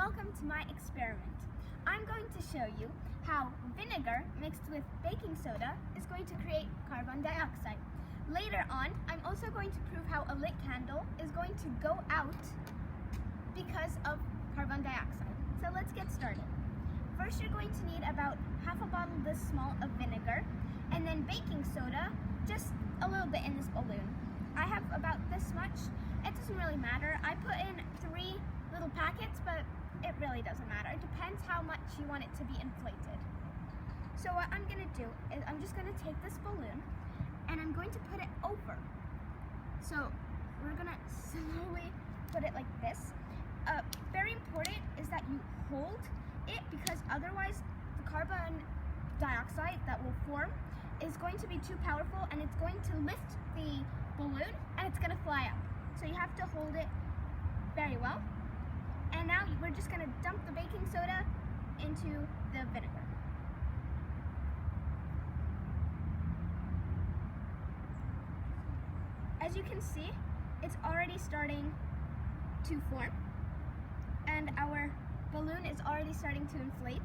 welcome to my experiment. I'm going to show you how vinegar mixed with baking soda is going to create carbon dioxide. Later on, I'm also going to prove how a lit candle is going to go out because of carbon dioxide. So let's get started. First, you're going to need about half a bottle this small of vinegar, and then baking soda, just a little bit in this balloon. I have about this much. It doesn't really matter. I put in 3 little packets, but it really doesn't matter. It depends how much you want it to be inflated. So what I'm gonna do is I'm just gonna take this balloon and I'm going to put it over. So we're gonna slowly put it like this. Very important is that you hold it, because otherwise the carbon dioxide that will form is going to be too powerful and it's going to lift the balloon and it's going to fly up. So you have to hold it very well. And now we're just going to dump the baking soda into the vinegar. As you can see, it's already starting to form and our balloon is already starting to inflate.